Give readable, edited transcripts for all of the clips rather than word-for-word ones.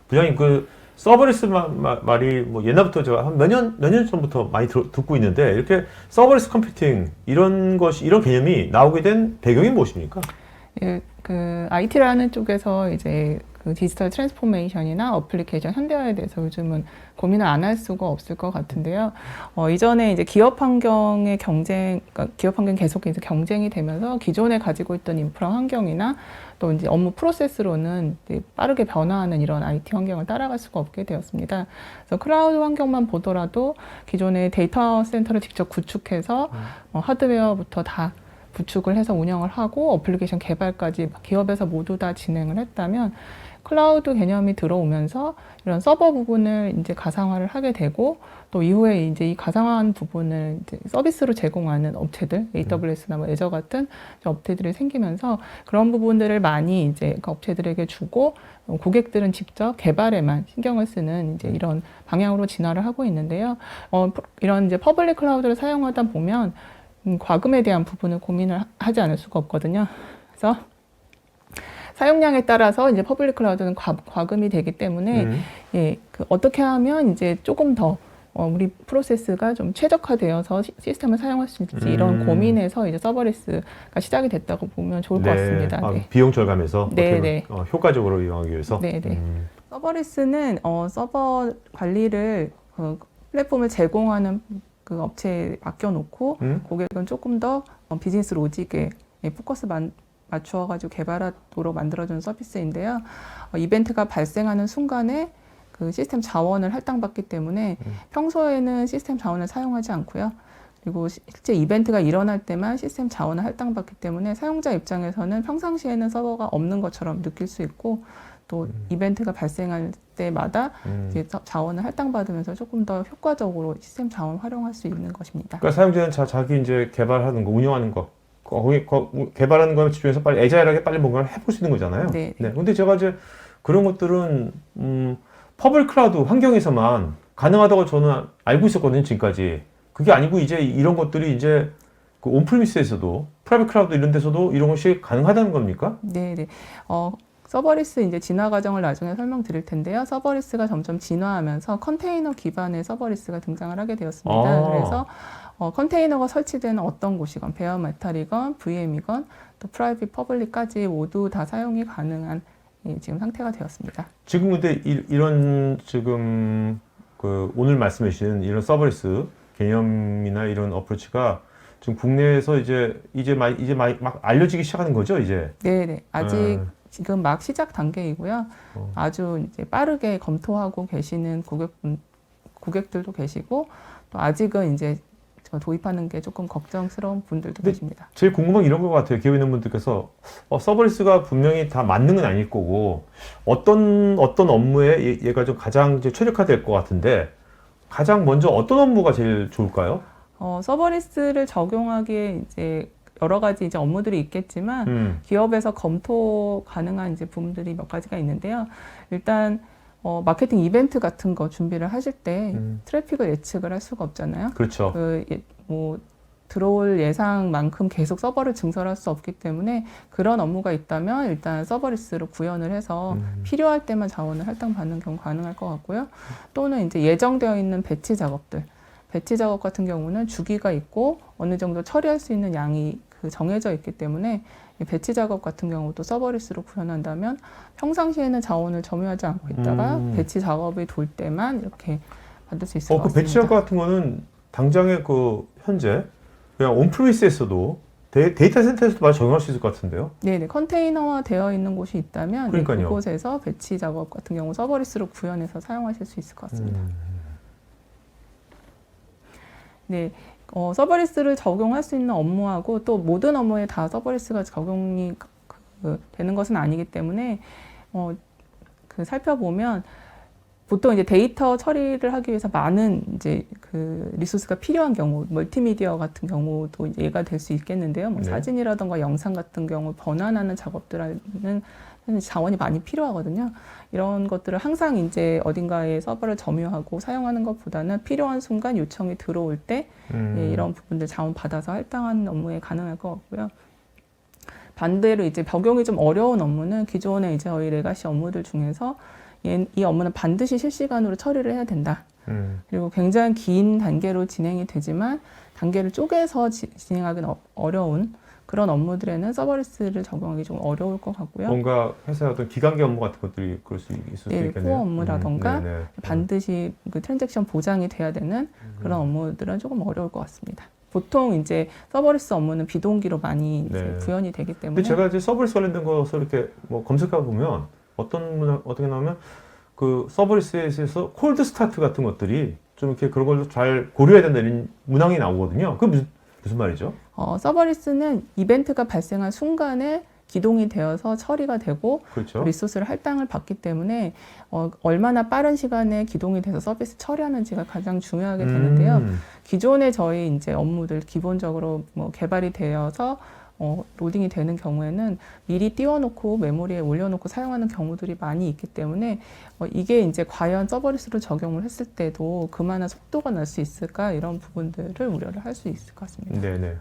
부장님 그 서버리스 말이 뭐 옛날부터 제가 한 몇 년 전부터 많이 듣고 있는데 이렇게 서버리스 컴퓨팅 이런 것이 이런 개념이 나오게 된 배경이 무엇입니까? 예, 그 IT라는 쪽에서 이제 그 디지털 트랜스포메이션이나 어플리케이션 현대화에 대해서 요즘은 고민을 안 할 수가 없을 것 같은데요. 이전에 이제 기업 환경의 경쟁, 그러니까 기업 환경 계속 이제 경쟁이 되면서 기존에 가지고 있던 인프라 환경이나 또 이제 업무 프로세스로는 이제 빠르게 변화하는 이런 IT 환경을 따라갈 수가 없게 되었습니다. 그래서 클라우드 환경만 보더라도 기존의 데이터 센터를 직접 구축해서 하드웨어부터 다 구축을 해서 운영을 하고 어플리케이션 개발까지 기업에서 모두 다 진행을 했다면 클라우드 개념이 들어오면서 이런 서버 부분을 이제 가상화를 하게 되고 또 이후에 이제 이 가상화한 부분을 이제 서비스로 제공하는 업체들, AWS나 뭐 애저 같은 업체들이 생기면서 그런 부분들을 많이 이제 그 업체들에게 주고 고객들은 직접 개발에만 신경을 쓰는 이제 이런 방향으로 진화를 하고 있는데요. 이런 이제 퍼블릭 클라우드를 사용하다 보면 과금에 대한 부분을 고민을 하지 않을 수가 없거든요. 그래서 사용량에 따라서 이제 퍼블릭 클라우드는 과금이 되기 때문에 예, 그 어떻게 하면 이제 조금 더 우리 프로세스가 좀 최적화되어서 시스템을 사용할 수 있을지 이런 고민에서 이제 서버리스가 시작이 됐다고 보면 좋을 것 같습니다. 아, 네. 비용 절감에서 네, 어떻게 효과적으로 이용하기 위해서. 네, 네. 서버리스는 서버 관리를 플랫폼을 제공하는 그 업체에 맡겨놓고 고객은 조금 더 비즈니스 로직에 포커스 맞추어가지고 개발하도록 만들어주는 서비스인데요. 이벤트가 발생하는 순간에 그 시스템 자원을 할당받기 때문에 평소에는 시스템 자원을 사용하지 않고요. 그리고 실제 이벤트가 일어날 때만 시스템 자원을 할당받기 때문에 사용자 입장에서는 평상시에는 서버가 없는 것처럼 느낄 수 있고 또 이벤트가 발생할 때마다 이제 자원을 할당받으면서 조금 더 효과적으로 시스템 자원을 활용할 수 있는 것입니다. 그러니까 사용자는 자기 이제 개발하는 거, 운영하는 거, 개발하는 거에 집중해서 빨리 애자일하게 빨리 뭔가를 해볼 수 있는 거잖아요. 네. 네. 근데 제가 이제 그런 것들은 퍼블릭 클라우드 환경에서만 가능하다고 저는 알고 있었거든요, 지금까지. 그게 아니고 이제 이런 것들이 이제 그 온프리미스에서도 프라이빗 클라우드 이런 데서도 이런 것이 가능하다는 겁니까? 네, 네. 서버리스 이제 진화 과정을 나중에 설명드릴 텐데요. 서버리스가 점점 진화하면서 컨테이너 기반의 서버리스가 등장을 하게 되었습니다. 그래서 컨테이너가 설치되는 어떤 곳이건 베어 메탈이건 VM이건 또 프라이빗 퍼블릭까지 모두 다 사용이 가능한 지금 상태가 되었습니다. 지금 근데 이런 지금 그 오늘 말씀해 주신 이런 서버리스 개념이나 이런 어프로치가 지금 국내에서 이제 막 알려지기 시작하는 거죠, 이제? 네. 아직 지금 막 시작 단계이고요. 아주 이제 빠르게 검토하고 계시는 고객들도 계시고 또 아직은 이제 도입하는 게 조금 걱정스러운 분들도 계십니다. 제일 궁금한 게 이런 것 같아요. 기업에 있는 분들께서 서버리스가 분명히 다 맞는 건 아닐 거고 어떤 업무에 얘가 좀 가장 이제 최적화될 것 같은데 가장 먼저 어떤 업무가 제일 좋을까요? 서버리스를 적용하기에 이제 여러 가지 이제 업무들이 있겠지만 기업에서 검토 가능한 이제 부분들이 몇 가지가 있는데요. 일단 마케팅 이벤트 같은 거 준비를 하실 때 트래픽을 예측을 할 수가 없잖아요. 그렇죠. 뭐 들어올 예상만큼 계속 서버를 증설할 수 없기 때문에 그런 업무가 있다면 일단 서버리스로 구현을 해서 필요할 때만 자원을 할당받는 경우 가능할 것 같고요. 또는 이제 예정되어 있는 배치 작업들. 배치 작업 같은 경우는 주기가 있고 어느 정도 처리할 수 있는 양이 정해져 있기 때문에 이 배치 작업 같은 경우도 서버리스로 구현한다면 평상시에는 자원을 점유하지 않고 있다가 배치 작업이 돌 때만 이렇게 받을 수 있을 것 같습니다. 배치 작업 같은 거는 당장에 그 현재 그냥 온프리미스에서도 데이터 센터에서도 많이 적용할 수 있을 것 같은데요. 네, 컨테이너화 되어 있는 곳이 있다면 그러니까요. 그곳에서 배치 작업 같은 경우 서버리스로 구현해서 사용하실 수 있을 것 같습니다. 네, 서버리스를 적용할 수 있는 업무하고 또 모든 업무에 다 서버리스가 적용이 되는 것은 아니기 때문에 살펴보면 보통 이제 데이터 처리를 하기 위해서 많은 이제 그 리소스가 필요한 경우, 멀티미디어 같은 경우도 예가 될 수 있겠는데요. 뭐 사진이라든가 영상 같은 경우 번안하는 작업들은 자원이 많이 필요하거든요. 이런 것들을 항상 이제 어딘가에 서버를 점유하고 사용하는 것보다는 필요한 순간 요청이 들어올 때 이런 부분들 자원 받아서 할당하는 업무에 가능할 것 같고요. 반대로 이제 적용이 좀 어려운 업무는 기존의 이제 저희 레가시 업무들 중에서 이 업무는 반드시 실시간으로 처리를 해야 된다. 음. 그리고 굉장히 긴 단계로 진행이 되지만 단계를 쪼개서 진행하기는 어려운 그런 업무들에는 서버리스를 적용하기 좀 어려울 것 같고요. 뭔가 회사의 어떤 기간계 업무 같은 것들이 그럴 수 있을 수 네, 있겠네요. 코어 업무라던가 네네. 반드시 그 트랜잭션 보장이 돼야 되는 그런 업무들은 조금 어려울 것 같습니다. 보통 이제 서버리스 업무는 비동기로 많이 이제 네. 구현이 되기 때문에. 근데 제가 이제 서버리스 관련된 것을 이렇게 뭐 검색해 보면 어떻게 나오면 그 서버리스에서 콜드 스타트 같은 것들이 좀 이렇게 그런 걸 잘 고려해야 된다는 문항이 나오거든요. 그게 무슨 말이죠? 서버리스는 이벤트가 발생한 순간에 기동이 되어서 처리가 되고 그렇죠. 리소스를 할당을 받기 때문에 얼마나 빠른 시간에 기동이 돼서 서비스 처리하는지가 가장 중요하게 되는데요. 기존에 저희 이제 업무들 기본적으로 뭐 개발이 되어서 로딩이 되는 경우에는 미리 띄워놓고 메모리에 올려놓고 사용하는 경우들이 많이 있기 때문에 이게 이제 과연 서버리스로 적용을 했을 때도 그만한 속도가 날 수 있을까 이런 부분들을 우려를 할 수 있을 것 같습니다. 네네.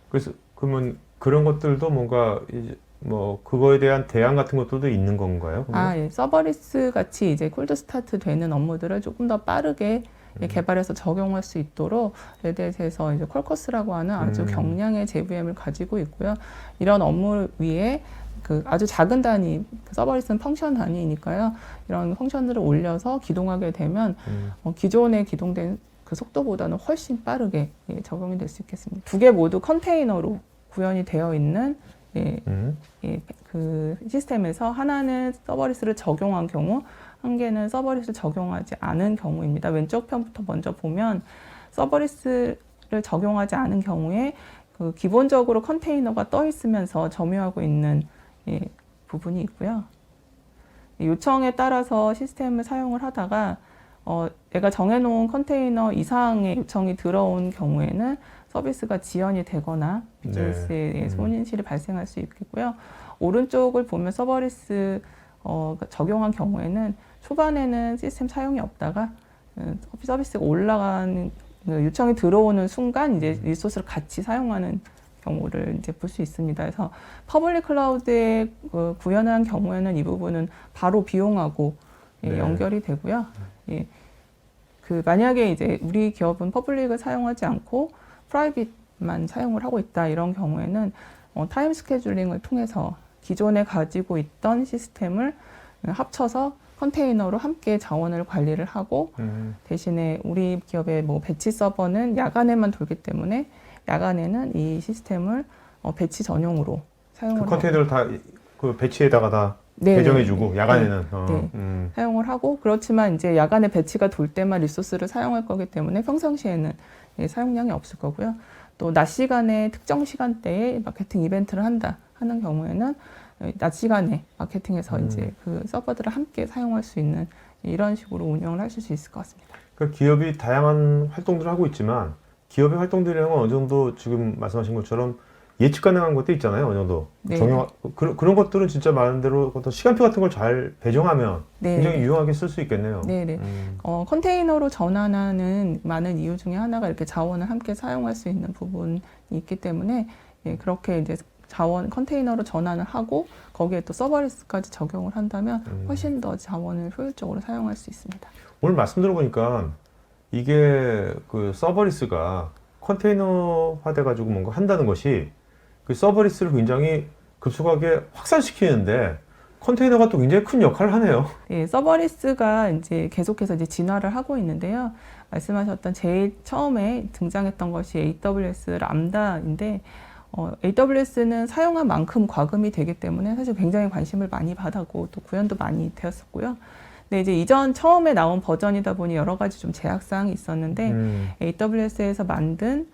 그래서 그러면 그런 것들도 뭔가 이제 뭐 그거에 대한 대안 같은 것들도 있는 건가요? 예. 서버리스 같이 이제 콜드 스타트 되는 업무들을 조금 더 빠르게 개발해서 적용할 수 있도록 레드햇에서 이제 퀄커스라고 하는 아주 경량의 JVM을 가지고 있고요. 이런 업무 위에 그 아주 작은 단위, 서버리스는 펑션 단위니까요. 이런 펑션들을 올려서 기동하게 되면 기존에 기동된 그 속도보다는 훨씬 빠르게 적용이 될 수 있겠습니다. 두 개 모두 컨테이너로 구현이 되어 있는 그 시스템에서 하나는 서버리스를 적용한 경우, 한 개는 서버리스를 적용하지 않은 경우입니다. 왼쪽 편부터 먼저 보면 서버리스를 적용하지 않은 경우에 그 기본적으로 컨테이너가 떠 있으면서 점유하고 있는 부분이 있고요. 요청에 따라서 시스템을 사용을 하다가 내가 정해놓은 컨테이너 이상의 요청이 들어온 경우에는 서비스가 지연이 되거나 비즈니스에 손실이 발생할 수 있겠고요. 오른쪽을 보면 서버리스 적용한 경우에는 초반에는 시스템 사용이 없다가 서비스가 올라가는 요청이 들어오는 순간 이제 리소스를 같이 사용하는 경우를 이제 볼 수 있습니다. 그래서 퍼블릭 클라우드에 구현한 경우에는 이 부분은 바로 비용하고 연결이 되고요. 그 만약에 이제 우리 기업은 퍼블릭을 사용하지 않고 프라이빗만 사용을 하고 있다 이런 경우에는 타임 스케줄링을 통해서 기존에 가지고 있던 시스템을 합쳐서 컨테이너로 함께 자원을 관리를 하고 대신에 우리 기업의 뭐 배치 서버는 야간에만 돌기 때문에 야간에는 이 시스템을 배치 전용으로 사용을 그 컨테이너를 다 그 배치에다가 다 네, 배정해주고 야간에는 사용을 하고 그렇지만 이제 야간에 배치가 돌 때만 리소스를 사용할 거기 때문에 평상시에는 사용량이 없을 거고요. 또 낮 시간에 특정 시간대에 마케팅 이벤트를 한다 하는 경우에는 낮 시간에 마케팅에서 이제 그 서버들을 함께 사용할 수 있는 이런 식으로 운영을 하실 수 있을 것 같습니다. 그러니까 기업이 다양한 활동들을 하고 있지만 기업의 활동들이라는 건 어느 정도 지금 말씀하신 것처럼 예측 가능한 것도 있잖아요. 어느 정도. 네. 그런 것들은 진짜 말한 대로 어떤 시간표 같은 걸 잘 배정하면 네. 굉장히 유용하게 쓸 수 있겠네요. 네네. 컨테이너로 전환하는 많은 이유 중에 하나가 이렇게 자원을 함께 사용할 수 있는 부분이 있기 때문에 그렇게 이제 자원 컨테이너로 전환을 하고 거기에 또 서버리스까지 적용을 한다면 훨씬 더 자원을 효율적으로 사용할 수 있습니다. 오늘 말씀 들어보니까 이게 그 서버리스가 컨테이너화돼 가지고 뭔가 한다는 것이 그 서버리스를 굉장히 급속하게 확산시키는데 컨테이너가 또 굉장히 큰 역할을 하네요. 네, 서버리스가 이제 계속해서 이제 진화를 하고 있는데요. 말씀하셨던 제일 처음에 등장했던 것이 AWS 람다인데 AWS는 사용한 만큼 과금이 되기 때문에 사실 굉장히 관심을 많이 받았고 또 구현도 많이 되었었고요. 근데 이제 이전 처음에 나온 버전이다 보니 여러 가지 좀 제약사항이 있었는데 AWS에서 만든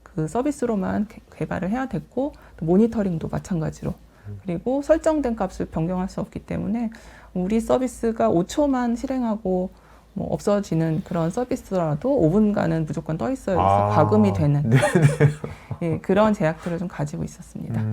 그 서비스로만 개발을 해야 됐고 또 모니터링도 마찬가지로 그리고 설정된 값을 변경할 수 없기 때문에 우리 서비스가 5초만 실행하고 뭐 없어지는 그런 서비스라도 5분간은 무조건 떠 있어야 해서 과금이 되는 그런 제약들을 좀 가지고 있었습니다.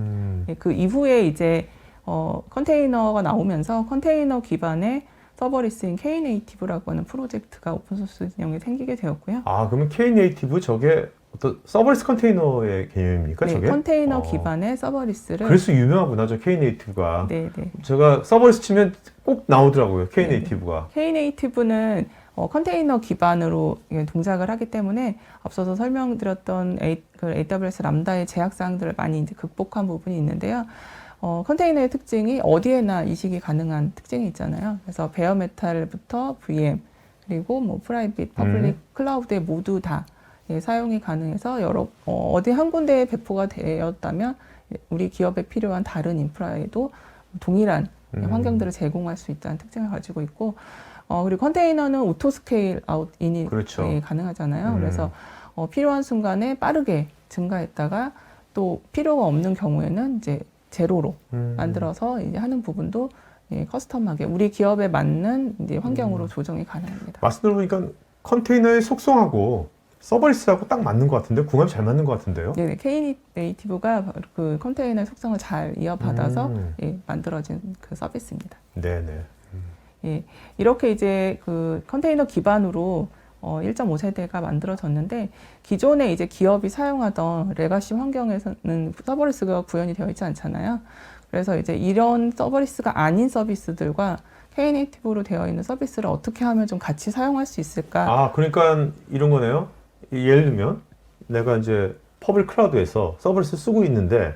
그 이후에 이제 컨테이너가 나오면서 컨테이너 기반의 서버리스인 K네이티브라고 하는 프로젝트가 오픈소스 진영에 생기게 되었고요. 그러면 K네이티브 저게 어떤 서버리스 컨테이너의 개념입니까, 네, 저게? 컨테이너 기반의 서버리스를 그래서 유명하구나, 저 K네이티브가. 네, 네. 제가 서버리스 치면 꼭 나오더라고요, K네이티브가. K네이티브는 컨테이너 기반으로 동작을 하기 때문에 앞서서 설명드렸던 AWS 람다의 제약사항들을 많이 이제 극복한 부분이 있는데요. 컨테이너의 특징이 어디에나 이식이 가능한 특징이 있잖아요. 그래서 베어메탈부터 VM 그리고 뭐 프라이빗, 퍼블릭, 클라우드에 모두 다 사용이 가능해서 어디 한 군데에 배포가 되었다면 우리 기업에 필요한 다른 인프라에도 동일한 환경들을 제공할 수 있다는 특징을 가지고 있고 그리고 컨테이너는 오토 스케일 아웃 인이 그렇죠. 가능하잖아요. 그래서 필요한 순간에 빠르게 증가했다가 또 필요가 없는 경우에는 이제 제로로 만들어서 이제 하는 부분도 커스텀하게 우리 기업에 맞는 이제 환경으로 조정이 가능합니다. 말씀 들어보니까 컨테이너의 속성하고 서버리스하고 딱 맞는 것 같은데, 궁합이 잘 맞는 것 같은데요? 네, K네이티브가 그 컨테이너의 속성을 잘 이어받아서 만들어진 그 서비스입니다. 네네. 예, 이렇게 이제 그 컨테이너 기반으로 1.5세대가 만들어졌는데 기존에 이제 기업이 사용하던 레가시 환경에서는 서버리스가 구현이 되어 있지 않잖아요. 그래서 이제 이런 서버리스가 아닌 서비스들과 K네이티브로 되어 있는 서비스를 어떻게 하면 좀 같이 사용할 수 있을까? 아, 그러니까 이런 거네요. 예를 들면 내가 이제 퍼블릭 클라우드에서 서버리스 쓰고 있는데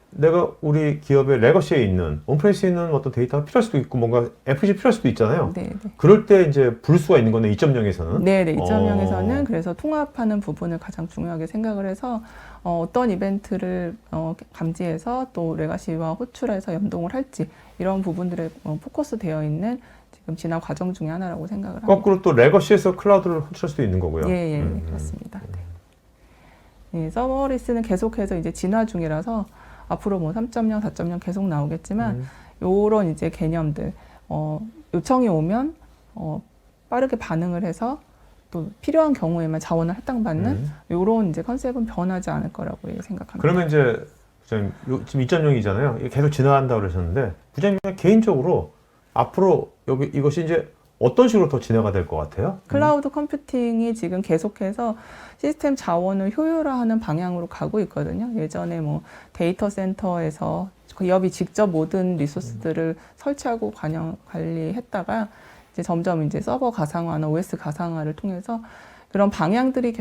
내가 우리 기업의 레거시에 있는 온프레미스에 있는 어떤 데이터가 필요할 수도 있고 뭔가 FG 필요할 수도 있잖아요. 네, 네. 그럴 때 이제 부를 수가 있는 거네, 2.0에서는. 네, 2.0에서는 그래서 통합하는 부분을 가장 중요하게 생각을 해서 어떤 이벤트를 감지해서 또 레가시와 호출해서 연동을 할지 이런 부분들에 포커스 되어 있는 지금 진화 과정 중에 하나라고 생각을 합니다. 거꾸로 또 레거시에서 클라우드를 호출할 수도 있는 거고요. 예, 그렇습니다. 네. 예, 서버리스는 계속해서 이제 진화 중이라서 앞으로 뭐 3.0, 4.0 계속 나오겠지만 요런 이제 개념들 요청이 오면 빠르게 반응을 해서 또 필요한 경우에만 자원을 할당받는 요런 이제 컨셉은 변하지 않을 거라고 생각합니다. 그러면 이제 부장님, 지금 2.0이잖아요. 계속 진화한다고 그러셨는데 부장님 개인적으로 앞으로 이것이 이제 어떤 식으로 더 진화가 될 것 같아요? 클라우드 컴퓨팅이 지금 계속해서 시스템 자원을 효율화하는 방향으로 가고 있거든요. 예전에 뭐 데이터 센터에서 기업이 직접 모든 리소스들을 설치하고 관리했다가 이제 점점 이제 서버 가상화나 OS 가상화를 통해서 그런 방향들이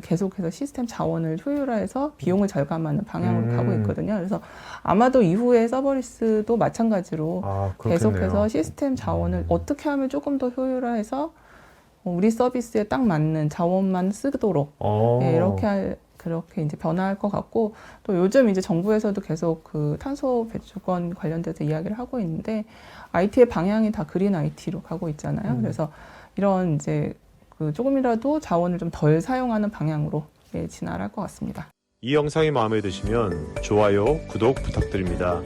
계속해서 시스템 자원을 효율화해서 비용을 절감하는 방향으로 가고 있거든요. 그래서 아마도 이후에 서버리스도 마찬가지로 계속해서 시스템 자원을 어떻게 하면 조금 더 효율화해서 우리 서비스에 딱 맞는 자원만 쓰도록 그렇게 이제 변화할 것 같고 또 요즘 이제 정부에서도 계속 그 탄소 배출권 관련돼서 이야기를 하고 있는데 IT의 방향이 다 그린 IT로 가고 있잖아요. 그래서 이런 이제 조금이라도 자원을 좀 덜 사용하는 방향으로 진화를 할 것 같습니다. 이 영상이 마음에 드시면 좋아요, 구독 부탁드립니다.